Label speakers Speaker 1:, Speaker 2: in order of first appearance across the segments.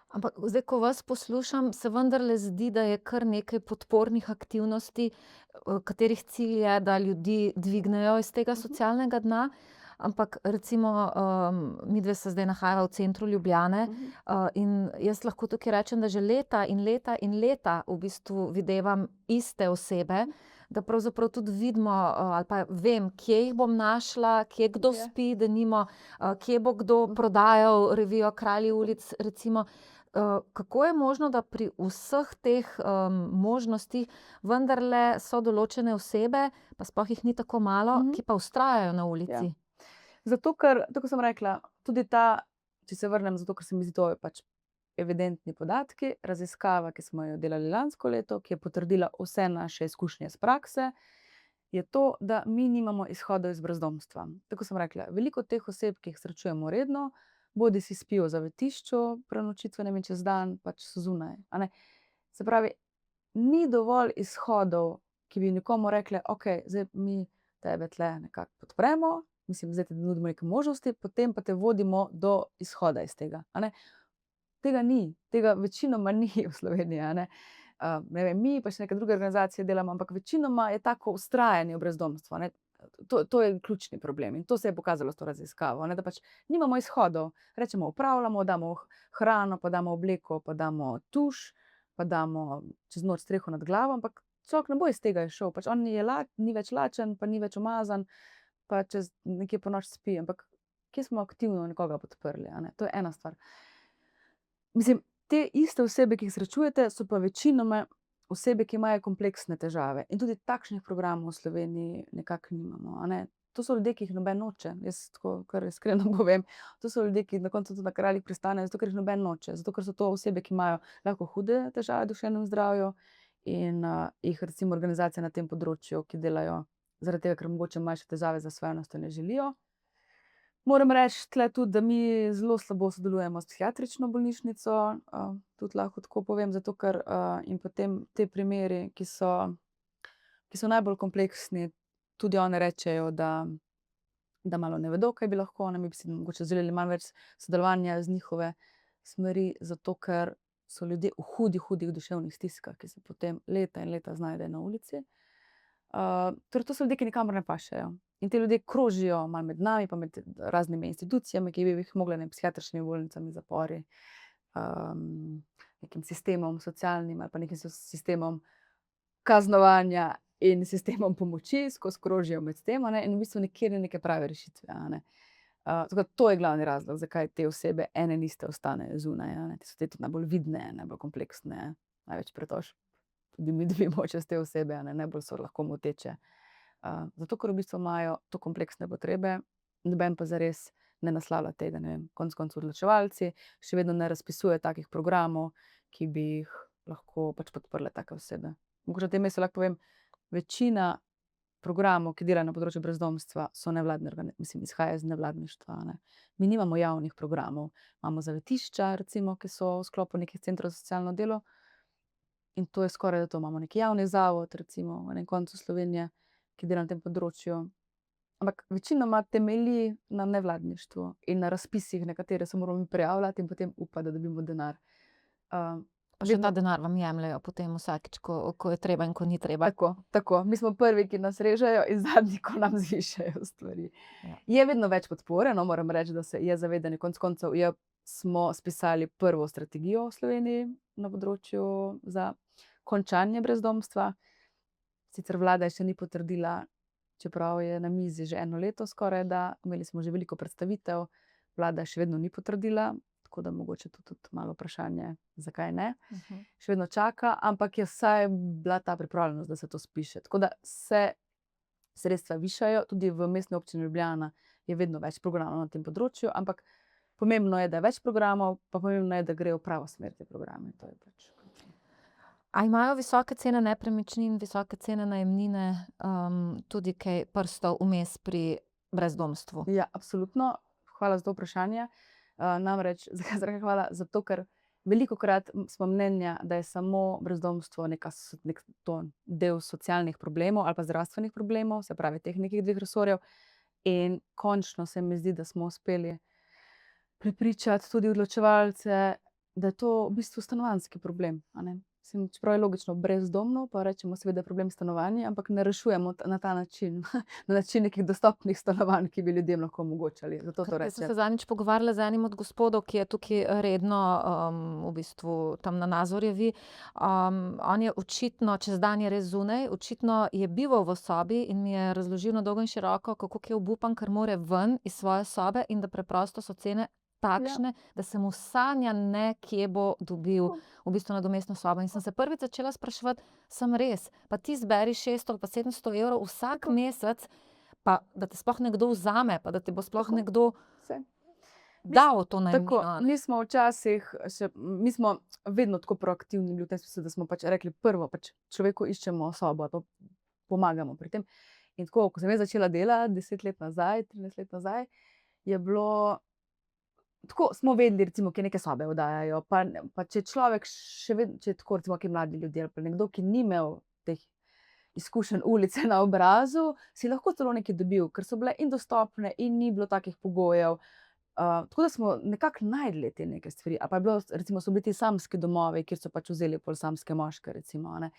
Speaker 1: Ampak zdaj, ko vas poslušam, se vendarle zdi, da je kar nekaj podpornih aktivnosti, katerih cilj je, da ljudi dvignejo iz tega
Speaker 2: Mhm.
Speaker 1: socialnega dna. Ampak recimo, midve se zdaj nahajava v centru Ljubljane,
Speaker 2: Mhm.
Speaker 1: in jaz lahko tukaj rečem, da že leta in leta in leta v bistvu videvam iste osebe,
Speaker 2: Mhm.
Speaker 1: da pravzaprav tudi vidimo, ali pa vem, kje jih bom našla, kje kdo
Speaker 2: Ja.
Speaker 1: spi, denimo, kje bo kdo
Speaker 2: Mhm.
Speaker 1: prodajal revijo Kralji ulic, recimo. Kako je možno, da pri vseh teh, možnostih vendarle so določene osebe, pa sploh jih ni tako malo,
Speaker 2: Mhm.
Speaker 1: ki pa vztrajajo na
Speaker 2: Ja.
Speaker 1: ulici?
Speaker 2: Zato, ker, tako kot sem rekla, tudi ta, če se vrnem, zato ker se mi zdi to pač evidentni podatki, raziskava, ki smo jo delali lansko leto, ki je potrdila vse naše izkušnje iz prakse, je to, da mi nimamo izhodov iz brezdomstva. Tako sem rekla, veliko teh oseb, ki jih srečujemo redno, bodisi spijo v zavetišču, prenočitvenem in čez dan, pač so zunaj. A ne. Se pravi, ni dovolj izhodov, ki bi nekomu rekli, ok, zdaj mi tebe tle nekako podpremo, mislim, zdaj ti nudimo neke možnosti, potem pa te vodimo do izhoda iz tega. A ne. Tega ni, tega večinoma ni v Sloveniji, a ne. Ne vem, mi pa še neke druge organizacije delamo, ampak večinoma je tako vztrajanje v brezdomstvu, a ne. To je ključni problem in to se je pokazalo s to raziskavo, a ne, da pač nimamo izhodov. Rečemo, opravljamo, damo hrano, pa damo obleko, pa damo tuš, pa damo čez noč streho nad glavo, ampak človek ne bo iz tega izšel, pač on ni več lačen, pa ni več umazan, pa čez nekje po noč spi, ampak kje smo aktivno nekoga podprli, a ne, to je ena stvar. Mislim, te iste osebe, ki jih srečujete, so pa večinoma osebe, ki imajo kompleksne težave in tudi takšnih programov v Sloveniji nekako nimamo, a ne. To so ljudje, ki jih noben noče, jaz tako kar iskreno povem. To so ljudje, ki na koncu tudi na Kraljih pristanejo, zato ker jih noben noče, zato ker so to osebe, ki imajo lahko hude težave v duševnem zdravju in, jih recimo organizacije na tem področju, ki delajo zaradi tega, ker mogoče imajo še težave z zasvojenostjo, ne želijo. Moram reči tule tudi, da mi zelo slabo sodelujemo s psihiatrično bolnišnico, tudi lahko tako povem, zato ker, in potem ti primeri, ki so najbolj kompleksni, tudi one rečejo, da malo ne vedo, kaj bi lahko, ne, mi bi si mogoče želeli malo več sodelovanja z njihove smeri, zato ker so ljudje v hudih, hudih duševnih stiskah, ki se potem leta in leta znajdejo na ulici. Torej to so ljudje, ki nikamor ne pašejo. In ti ljudje krožijo malo med nami, pa med raznimi institucijami, ki bi jih mogle, ne vem, psihiatričnimi bolnicami, zapori, nekim sistemom socialnim ali pa nekim sistemom kaznovanja in sistemom pomoči, skozi krožijo med tem, a ne, in v bistvu nikjer ni neke prave rešitve, a ne. Tako da to je glavni razlog, zakaj te osebe ene in iste ostanejo zunaj, a ne. So te tudi najbolj vidne, najbolj kompleksne, največ pritožb tudi mi dobimo čez te osebe, a ne, najbolj so lahko moteče. Zato ker v bistvu imajo to kompleksne potrebe, noben pa zares ne naslavlja tega, ne vem, konec koncev odločevalci še vedno ne razpisujejo takih programov, ki bi jih lahko pač podprle take osebe. Mogoče na tem mestu lahko povem, večina programov, ki delajo na področju brezdomstva, so nevladne mislim, izhajajo iz nevladništva, a ne. Mi nimamo javnih programov. Imamo zavetišča recimo, ki so v sklopu nekih centrov za socialno delo, in to je skorajda to. Imamo neki javni zavod recimo v enem koncu Slovenije, ki dela na tem področju, ampak večinoma temelji na nevladništvu in na razpisih, na katere se moramo mi prijavljati in potem upati, da dobimo denar.
Speaker 1: Pa še ta
Speaker 2: Vedno
Speaker 1: denar vam jemljejo potem vsakič, ko je treba in ko ni treba.
Speaker 2: tako, tako. Mi smo prvi, ki nas režejo, in zadnji, ko nam zvišajo stvari.
Speaker 1: Ja.
Speaker 2: Je vedno več podpore, no, moram reči, da se je zavedanje, konec koncev smo spisali prvo strategijo v Sloveniji na področju za končanje brezdomstva. Sicer vlada še ni potrdila, čeprav je na mizi že eno leto skorajda, imeli smo že veliko predstavitev, vlada še vedno ni potrdila, tako da mogoče to tudi malo vprašanje, zakaj ne. Še vedno čaka, ampak je vsaj bila ta pripravljenost, da se to spiše. Tako da se sredstva višajo, tudi v Mestni občini Ljubljana je vedno več programov na tem področju, ampak pomembno je, da je več programov, pa pomembno je, da grejo v pravo smer ti programi. To je pač ključno.
Speaker 1: A imajo visoke cene nepremičnin, visoke cene najemnine, tudi kaj prstov vmes pri brezdomstvu?
Speaker 2: Ja, absolutno. Hvala za to vprašanje. Namreč, zakaj hvala? Zato, ker velikokrat smo mnenja, da je samo brezdomstvo nek del socialnih problemov ali pa zdravstvenih problemov, se pravi teh nekih dveh resorjev. In končno se mi zdi, da smo uspeli prepričati tudi odločevalce, da je to v bistvu stanovanjski problem. A ne. Mislim, čeprav je logično brezdomno, pa rečemo seveda, da je problem stanovanja, ampak ne rešujemo na ta način, na način nekih dostopnih stanovanj, ki bi ljudem lahko omogočali. Zato to
Speaker 1: Jaz sem
Speaker 2: rečem.
Speaker 1: se zadnjič pogovarjala z enim od gospodov, ki je tukaj redno v bistvu tam na Nazorjevi. On je očitno, čez dan je res zunaj, očitno je bival v sobi in mi je razložil na dolgo in široko, kako je obupan, ker more ven iz svoje sobe in da preprosto so cene takšne, da se mu sanja ne, kje bo dobil v bistvu nadomestno sobo. In sem se prvič začela spraševati, sem res, pa ti zberi 600 ali pa 700 evrov vsak mesec, pa da te sploh nekdo vzame, pa da ti bo sploh nekdo
Speaker 2: Saj.
Speaker 1: dal to
Speaker 2: Tako,
Speaker 1: najemnino.
Speaker 2: mi smo včasih mi smo vedno tako proaktivni bili v tem smislu, da smo pač rekli prvo, pač človeku iščemo sobo, pa pomagamo pri tem. In tako, ko sem jaz začela delati 10 let nazaj, 13 let nazaj, je bilo tako, smo vedeli, recimo, kje neke sobe oddajajo. Pa če človek še vedno, če je tako, recimo, ki mladi ljudje ali pa nekdo, ki ni imel teh izkušenj ulice na obrazu, si lahko celo nekaj dobil, ker so bile in dostopne, in ni bilo takih pogojev. Tako da smo nekako najdli te neke stvari. Ali pa je bilo, recimo, so bili ti samski domovi, kjer so pač vzeli pol samske moške, recimo, a ne.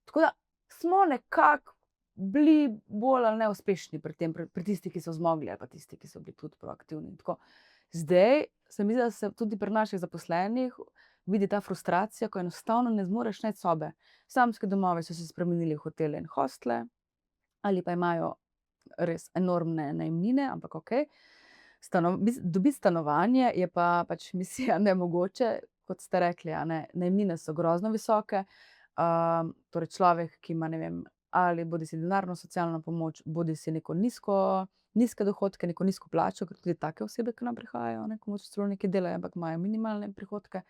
Speaker 2: Tako da smo nekako bili bolj ali ne uspešni pri tem, pri tistih, ki so zmogli, ali pa tisti, ki so bili tudi proaktivni. Tako. Zdaj se mi zdi, da se tudi pri naših zaposlenih vidi ta frustracija, ko enostavno ne zmoreš najti sobe. Samski domovi so se spremenili v hotele in hostle, ali pa imajo res enormne najemnine, ampak okej. Dobiti stanovanje je pa pač misija nemogoče, kot ste rekli, a ne. Najemnine so grozno visoke. Torej človek, ki ima, ne vem, ali bodisi denarno socialno pomoč, bodisi neko nizke dohodke, neko nizko plačo, ker tudi take osebe k nam prihajajo, ne, ko mogoče celo nekaj delajo, ampak imajo minimalne prihodke.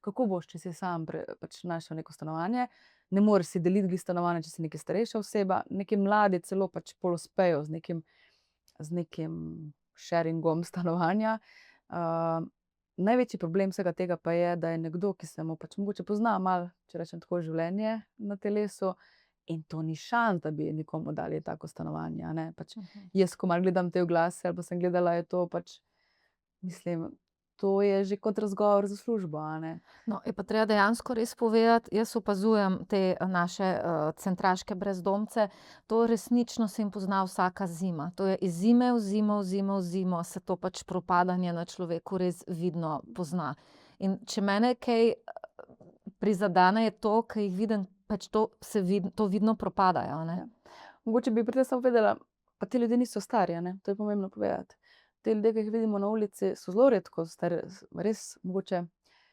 Speaker 2: Kako boš, če si sam pač našel neko stanovanje? Ne moreš si deliti stanovanja, če si neka starejša oseba. Neki mladi celo pač pol uspejo z nekim sharingom stanovanja. Največji problem vsega tega pa je, da je nekdo, ki se mu pač mogoče pozna malo, če rečem tako, življenje na telesu, in to ni šans, da bi nekomu dali tako stanovanje, a ne. Pač jaz, ko malo gledam te oglase, ali pa sem gledala, je to pač, mislim, to je že kot razgovor za službo, a ne.
Speaker 1: No, je pa treba dejansko res povedati, jaz opazujem te naše centraške brezdomce, to resnično se jim pozna vsaka zima. To je iz zime v zimo, v zimo, v zimo se to pač propadanje na človeku res vidno pozna. In če mene kaj prizadene, je to, ker jih vidim, pač to vidno propadajo, a ne.
Speaker 2: Mogoče bi pri tem samo povedala, pa ti ljudje niso stari, a ne, to je pomembno povedati. Te ljudje, ki jih vidimo na ulici, so zelo redko stari, res mogoče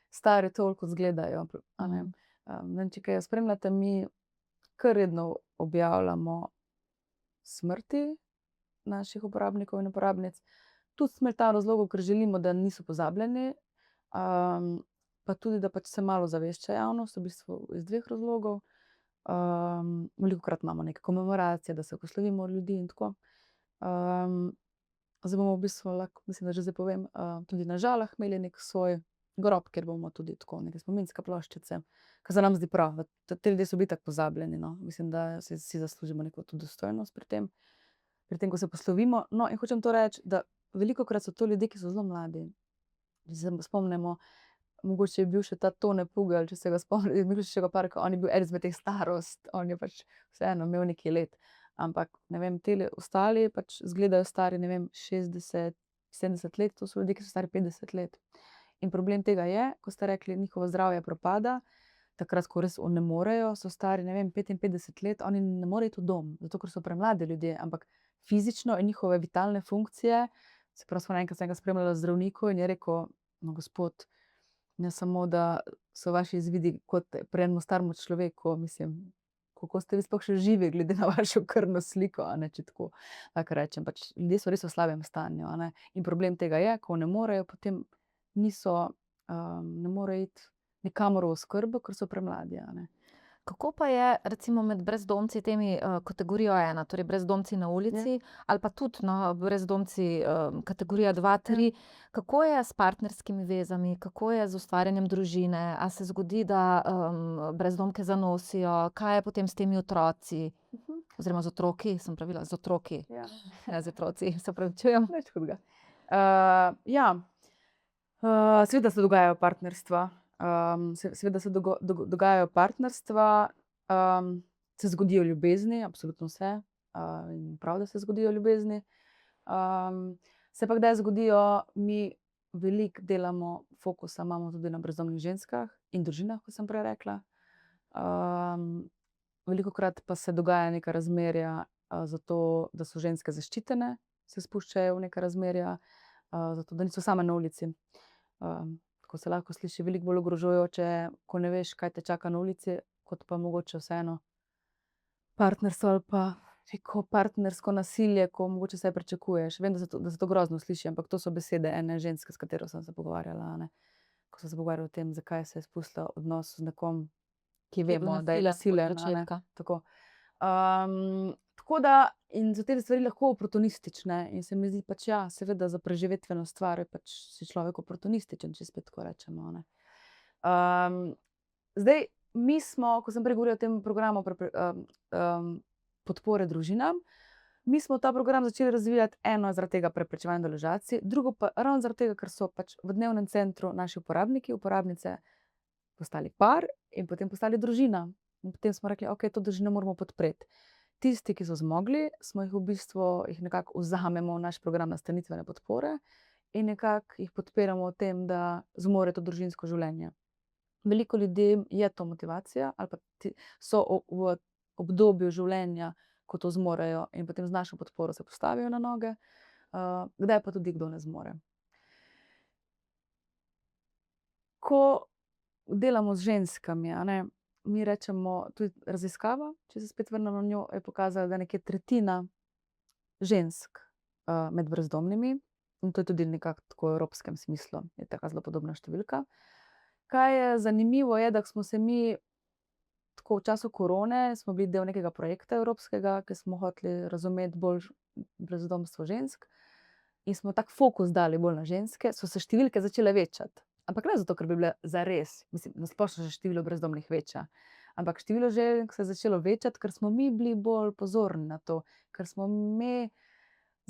Speaker 2: stari toliko izgledajo, a ne. Ne vem, če kaj spremljate, mi kar redno objavljamo smrti naših uporabnikov in uporabnic. Tudi smetano razlogov, ker želimo, da niso pozabljeni, pa tudi, da pač se malo ozavešča javnost, v bistvu iz dveh razlogov. Velikokrat imamo neke komemoracije, da se poslovimo od ljudi in tako. Zdaj bomo v bistvu lahko, mislim, da že zdaj povem, tudi na Žalah imeli nek svoj grob, kjer bomo tudi tako neke spominske ploščice, ker se nam zdi prav, da ti ljudje so bili tako pozabljeni, no. Mislim, da si zaslužimo neko tudi dostojnost pri tem, ko se poslovimo. No, in hočem to reči, da velikokrat so to ljudje, ki so zelo mladi. Če se spomnimo, mogoče je bil še ta Tone Pugel, če se ga spomnite, Miloševega parka, on je bil eden izmed teh starost, on je pač vseeno imel nekaj let. Ampak, ne vem, tile ostali pač izgledajo stari, ne vem, 60, 70 let, to so ljudje, ki so stari 50 let. In problem tega je, ko ste rekli, njihovo zdravje propada, takrat, ko res ne morejo, so stari, ne vem, 55 let, oni ne morejo iti v dom, zato ker so premladi ljudje, ampak fizično in njihove vitalne funkcije, se pravi, smo enkrat sem ga spremljala zdravniku in je rekel, no, gospod, ne samo, da so vaši izvidi kot pri enem staremu človeku, mislim, kako ste vi sploh še živi, glede na vašo krvno sliko, a ne, če tako lahko rečem. Pač ljudje so res v slabem stanju, a ne. In problem tega je, ko ne morejo, potem ne morejo iti nikamor v oskrbo, ker so premladi, a ne.
Speaker 1: Kako pa je recimo med brezdomci temi kategorijo 1, torej brezdomci na ulici, ali pa tudi brezdomci kategorija 2, 3, kako je s partnerskimi vezami, kako je z ustvarjanjem družine, a se zgodi, da brezdomke zanosijo, kaj je potem s temi otroci, oziroma z otroki, sem pravila, z otroki, z otroci, se opravičujem.
Speaker 2: Nič hudega. Seveda se dogajajo partnerstva. Seveda se dogajajo partnerstva, se zgodijo ljubezni, absolutno vse, in prav, da se zgodijo ljubezni. Se pa kdaj zgodijo, mi veliko delamo, fokusa imamo tudi na brezdomnih ženskah in družinah, kot sem prej rekla. Velikokrat pa se dogaja neka razmerja, zato da so ženske zaščitene, se spuščajo v neka razmerja, zato da niso same na ulici. Tako se lahko sliši veliko bolj ogrožajoče, ko ne veš, kaj te čaka na ulici, kot pa mogoče vseeno partnerstvo ali pa neko partnersko nasilje, ko mogoče vsaj pričakuješ. Vem, da se to grozno sliši, ampak to so besede ene ženske, s katero sem se pogovarjala, a ne. Ko sem se pogovarjala o tem, zakaj se je spustila v odnos z nekom, ki
Speaker 1: Ki je bil
Speaker 2: vemo, da je
Speaker 1: nasilen od
Speaker 2: nasilen, a ne.
Speaker 1: začetka.
Speaker 2: Tako. Tako da in so te stvari lahko oportunistične in se mi zdi pač, ja, seveda za preživetveno stvar je pač si človek oportunističen, če spet tako rečemo, a ne. Zdaj, mi smo, ko sem prej govorila o tem programu podpore družinam, mi smo ta program začeli razvijati, eno zaradi tega preprečevanja deložacij, drugo pa ravno zaradi tega, ker so pač v dnevnem centru naši uporabniki, uporabnice postali par in potem postali družina. In potem smo rekli, okej, to družino moramo podpreti. Tisti, ki so zmogli, smo jih v bistvu, jih nekako vzamemo v naš program nastanitvene podpore in nekako jih podpiramo v tem, da zmorejo to družinsko življenje. Veliko ljudem je to motivacija ali pa so v obdobju življenja, ko to zmorejo in potem z našo podporo se postavijo na noge, kdaj pa tudi kdo ne zmore. Ko delamo z ženskami, a ne, mi rečemo, tudi raziskava, če se spet vrnem na njo, je pokazala, da nekje tretjina žensk, med brezdomnimi, in to je tudi nekako tako v evropskem smislu, je taka zelo podobna številka. Kaj je zanimivo, je, da smo se mi tako v času korone smo bili del nekega projekta evropskega, ke smo hoteli razumeti bolj brezdomstvo žensk in smo tak fokus dali bolj na ženske, so se številke začele večati. Ampak ne zato, ker bi bile zares, mislim, na splošno se število brezdomnih veča, ampak število žensk se je začelo večati, ker smo mi bili bolj pozorni na to, ker smo me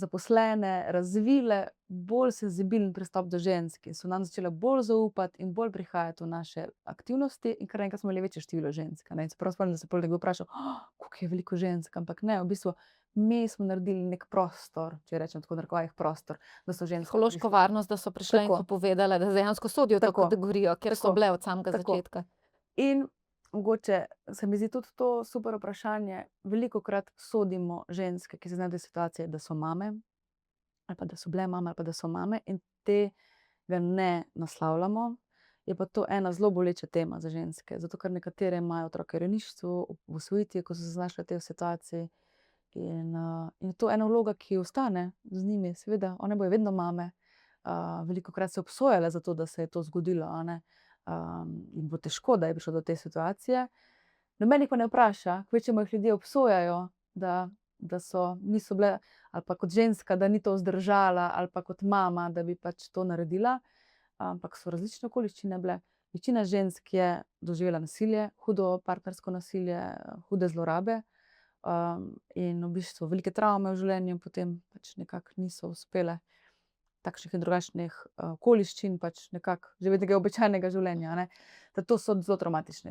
Speaker 2: zaposlene razvile bolj senzibilen pristop do žensk in so nam začele bolj zaupati in bolj prihajati v naše aktivnosti in kar naenkrat smo imeli večje število žensk, a ne. In se prav spomnim, da se je pol nekdo vprašal: koliko je veliko žensk." Ampak ne, v bistvu mi smo naredili neki prostor, če rečem tako v narekovajih prostor, da so ženske
Speaker 1: Psihološko varnost, da so prišle in
Speaker 2: Tako.
Speaker 1: so povedale, da dejansko sodijo v to
Speaker 2: Tako.
Speaker 1: kategorijo, kjer so
Speaker 2: Tako.
Speaker 1: bile od samega
Speaker 2: Tako.
Speaker 1: začetka.
Speaker 2: In mogoče se mi zdi tudi to super vprašanje. Velikokrat sodimo ženske, ki se znajdejo v situaciji, da so mame, ali pa da so bile mame, ali pa da so mame, in tega ne naslavljamo. Je pa to ena zelo boleča tema za ženske, zato ker nekatere imajo otroke v rejništvu, v usvojitvi, ko so se znašle v tej situaciji. In je to ena vloga, ki ostane z njimi, seveda, one bojo vedno mame. Velikokrat so obsojale za to, da se je to zgodilo, a ne. In bo težko, da je prišlo do te situacije. Noben jih pa ne vpraša, kvečjemu jih ljudje obsojajo, da niso bile, ali pa kot ženska, da ni to vzdržala, ali pa kot mama, da bi pač to naredila. Ampak so različne okoliščine bile. Večina žensk je doživela nasilje, hudo partnersko nasilje, hude zlorabe. In v bistvu velike travme v življenju potem pač nekako niso uspele takšnih in drugačnih okoliščin pač nekako živeti nekega običajnega življenja, a ne. To so zelo travmatične